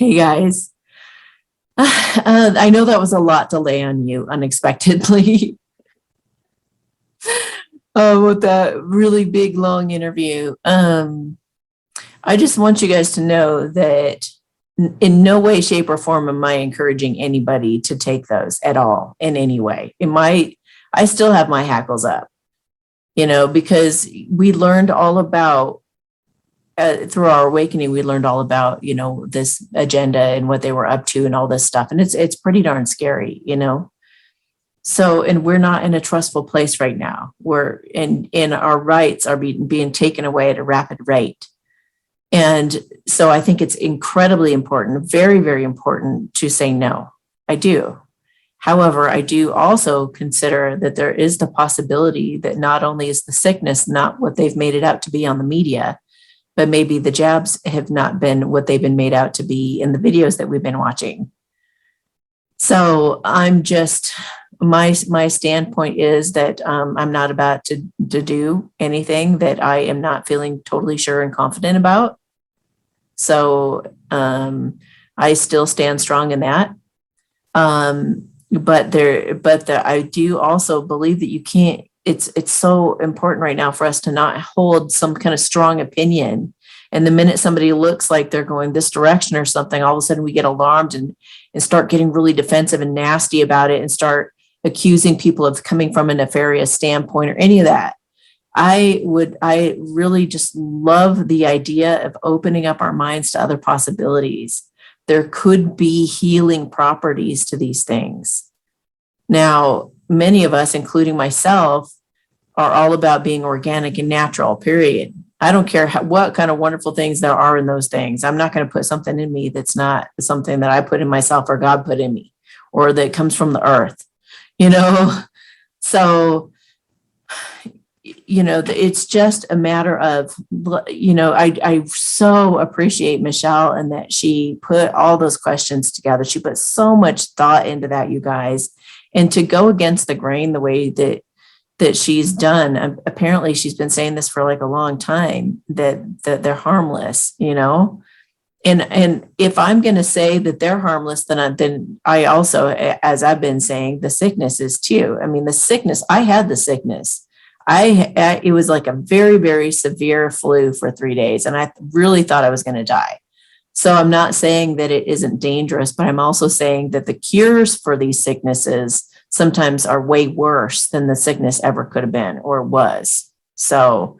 Hey guys. I know that was a lot to lay on you unexpectedly with that really big, long interview. I just want you guys to know that in no way, shape, or form am I encouraging anybody to take those at all in any way. I still have my hackles up, because we learned all about through our awakening, we learned all about, this agenda and what they were up to and all this stuff. And it's pretty darn scary. So, and we're not in a trustful place right now. We're in our rights are being taken away at a rapid rate. And so I think it's incredibly important, very, very important to say no. I do. However, I do also consider that there is the possibility that not only is the sickness not what they've made it out to be on the media, but maybe the jabs have not been what they've been made out to be in the videos that we've been watching. So I'm just, my standpoint is that I'm not about to do anything that I am not feeling totally sure and confident about. So I still stand strong in that. But I do also believe that you can't, it's so important right now for us to not hold some kind of strong opinion. And the minute somebody looks like they're going this direction or something, all of a sudden we get alarmed and start getting really defensive and nasty about it and start accusing people of coming from a nefarious standpoint or any of that. I really just love the idea of opening up our minds to other possibilities. There could be healing properties to these things. Now, many of us, including myself, are all about being organic and natural, period. I don't care what kind of wonderful things there are in those things. I'm not going to put something in me that's not something that I put in myself or God put in me or that comes from the earth, So, it's just a matter of, I so appreciate Michelle and that she put all those questions together. She put so much thought into that, you guys. And to go against the grain the way that she's done, apparently she's been saying this for like a long time, that they're harmless, And if I'm going to say that they're harmless, then I also, as I've been saying, the sickness is too. I mean, the sickness, I had the sickness. It was like a very, very severe flu for 3 days. And I really thought I was going to die. So I'm not saying that it isn't dangerous, but I'm also saying that the cures for these sicknesses sometimes are way worse than the sickness ever could have been or was. So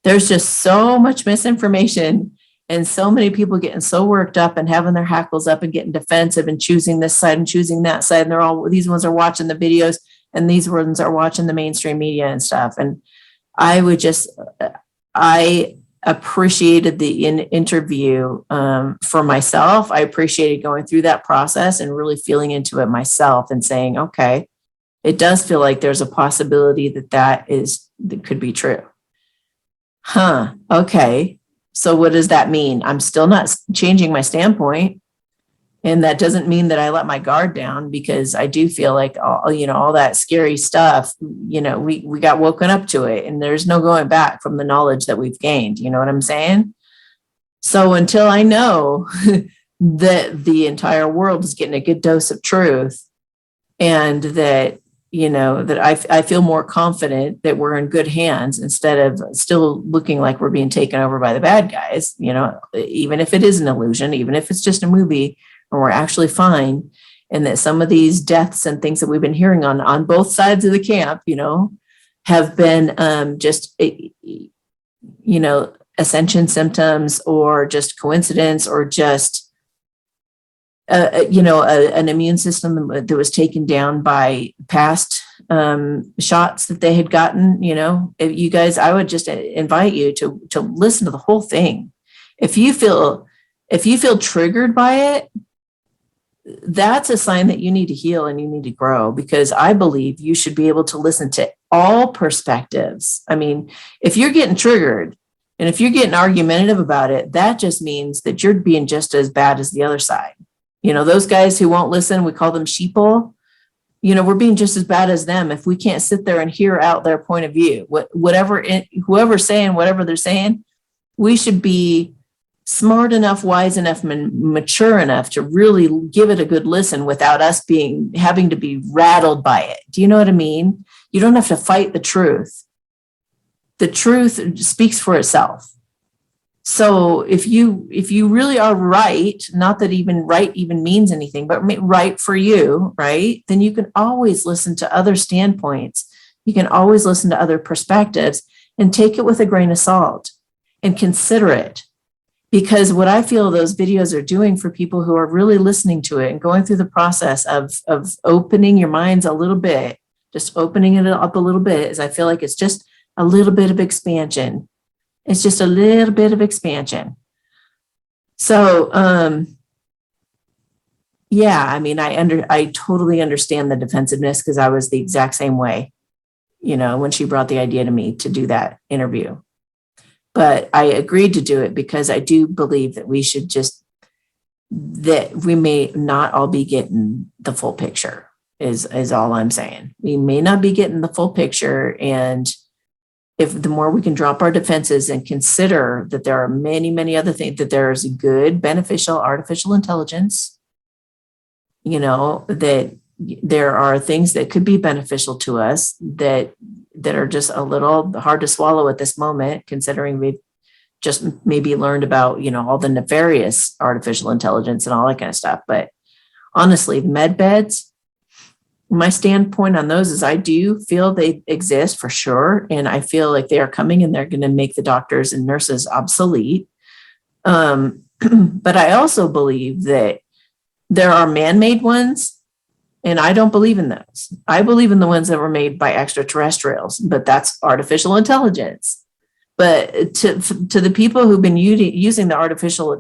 there's just so much misinformation and so many people getting so worked up and having their hackles up and getting defensive and choosing this side and choosing that side. And these ones are watching the videos and these ones are watching the mainstream media and stuff. And I appreciated the interview for myself. I appreciated going through that process and really feeling into it myself and saying, okay, it does feel like there's a possibility that could be true. Okay. So what does that mean? I'm still not changing my standpoint. And that doesn't mean that I let my guard down, because I do feel like all that scary stuff, we got woken up to it and there's no going back from the knowledge that we've gained. You know what I'm saying? So until I know that the entire world is getting a good dose of truth and that, that I feel more confident that we're in good hands instead of still looking like we're being taken over by the bad guys, even if it is an illusion, even if it's just a movie, or we're actually fine, and that some of these deaths and things that we've been hearing on both sides of the camp, have been just, ascension symptoms or just coincidence or just, an immune system that was taken down by past shots that they had gotten. You guys, I would just invite you to listen to the whole thing. If you feel triggered by it, that's a sign that you need to heal and you need to grow, because I believe you should be able to listen to all perspectives. I mean, if you're getting triggered and if you're getting argumentative about it, that just means that you're being just as bad as the other side. Those guys who won't listen, we call them sheeple. We're being just as bad as them if we can't sit there and hear out their point of view. Whoever's saying whatever they're saying, we should be smart enough, wise enough, mature enough to really give it a good listen without us having to be rattled by it. Do you know what I mean? You don't have to fight the truth. The truth speaks for itself. So if you really are right, not that even right even means anything, but right for you, right? Then you can always listen to other standpoints. You can always listen to other perspectives and take it with a grain of salt and consider it. Because what I feel those videos are doing for people who are really listening to it and going through the process of opening your minds a little bit, just opening it up a little bit, is I feel like it's just a little bit of expansion. It's just a little bit of expansion. So, yeah, I mean, I totally understand the defensiveness because I was the exact same way, when she brought the idea to me to do that interview. But I agreed to do it because I do believe that that we may not all be getting the full picture is all I'm saying. We may not be getting the full picture. And if the more we can drop our defenses and consider that there are many, many other things, that there's good, beneficial artificial intelligence, that there are things that could be beneficial to us that are just a little hard to swallow at this moment, considering we've just maybe learned about, all the nefarious artificial intelligence and all that kind of stuff. But honestly, med beds, my standpoint on those is I do feel they exist for sure. And I feel like they are coming and they're going to make the doctors and nurses obsolete. But I also believe that there are man-made ones, and I don't believe in those. I believe in the ones that were made by extraterrestrials, but that's artificial intelligence. But to the people who've been using the artificial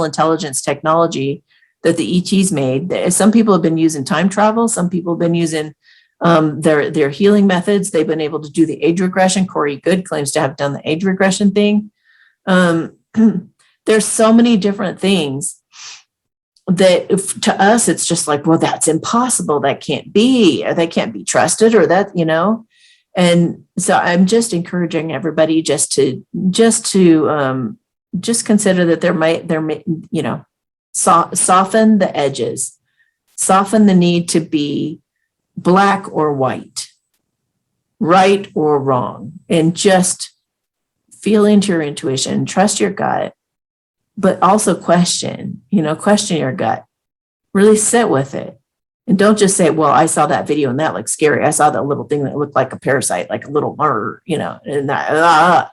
intelligence technology that the ETs made, some people have been using time travel. Some people have been using their healing methods. They've been able to do the age regression. Corey Good claims to have done the age regression thing. There's so many different things that to us, it's just like, well, that's impossible. That can't be, or they can't be trusted, or that, And so I'm just encouraging everybody just to consider that there may, soften the edges, soften the need to be black or white, right or wrong, and just feel into your intuition, trust your gut, but also question your gut, really sit with it. And don't just say, well, I saw that video and that looked scary. I saw that little thing that looked like a parasite, like a little and that,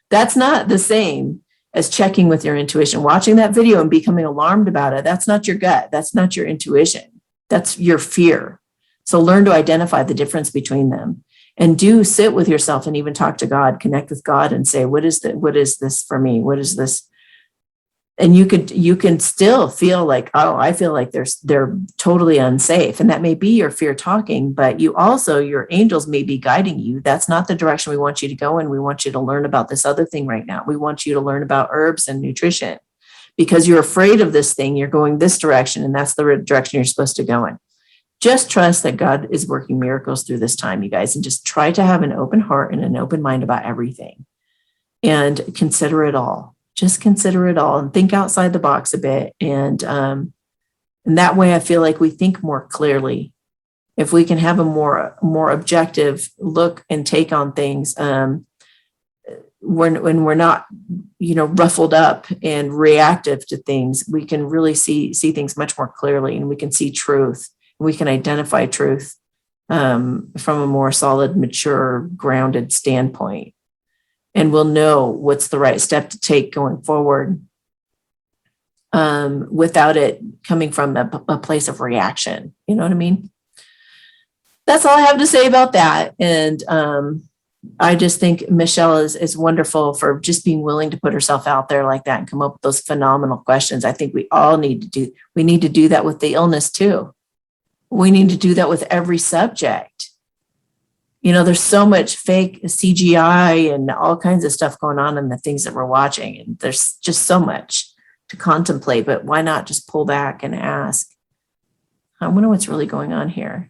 that's not the same as checking with your intuition. Watching that video and becoming alarmed about it, that's not your gut. That's not your intuition. That's your fear. So learn to identify the difference between them, and do sit with yourself and even talk to God, connect with God and say, what is this for me? What is this? And you can still feel like, oh, I feel like they're totally unsafe. And that may be your fear talking, but your angels may be guiding you. That's not the direction we want you to go in. We want you to learn about this other thing right now. We want you to learn about herbs and nutrition, because you're afraid of this thing. You're going this direction, and that's the direction you're supposed to go in. Just trust that God is working miracles through this time, you guys, and just try to have an open heart and an open mind about everything, and consider it all. Just consider it all and think outside the box a bit. And that way I feel like we think more clearly. If we can have a more objective look and take on things, when we're not, ruffled up and reactive to things, we can really see things much more clearly, and we can see truth. We can identify truth from a more solid, mature, grounded standpoint. And we'll know what's the right step to take going forward, without it coming from a place of reaction. You know what I mean? That's all I have to say about that. And I just think Michelle is wonderful for just being willing to put herself out there like that and come up with those phenomenal questions. I think we all need to do that with the illness too. We need to do that with every subject. There's so much fake CGI and all kinds of stuff going on in the things that we're watching. And there's just so much to contemplate, but why not just pull back and ask, I wonder what's really going on here.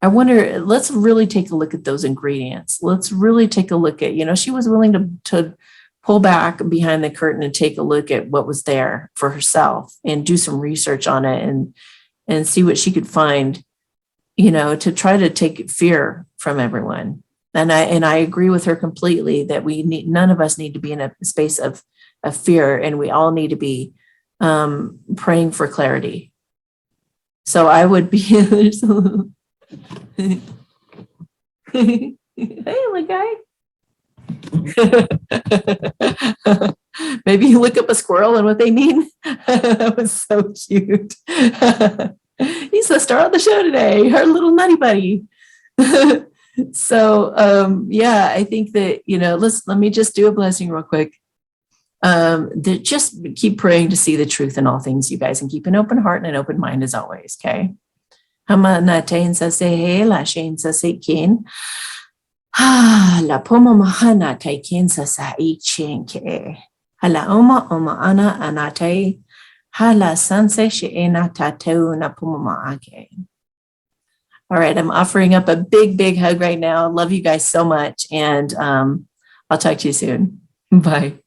Let's really take a look at those ingredients. Let's really take a look at, she was willing to pull back behind the curtain and take a look at what was there for herself and do some research on it and see what she could find, to try to take fear from everyone. And I agree with her completely that none of us need to be in a space of fear, and we all need to be praying for clarity. So I would be, hey, my guy. Maybe you look up a squirrel and what they mean. That was so cute. He's the star of the show today, our little nutty buddy. So I think that, let me just do a blessing real quick. That just keep praying to see the truth in all things, you guys, and keep an open heart and an open mind as always. Okay. La poma mahana tai kensa sa I chenke. Hala oma ana anate. Hala sanse sheena tateu na poma maake. All right, I'm offering up a big, big hug right now. Love you guys so much. And I'll talk to you soon. Bye.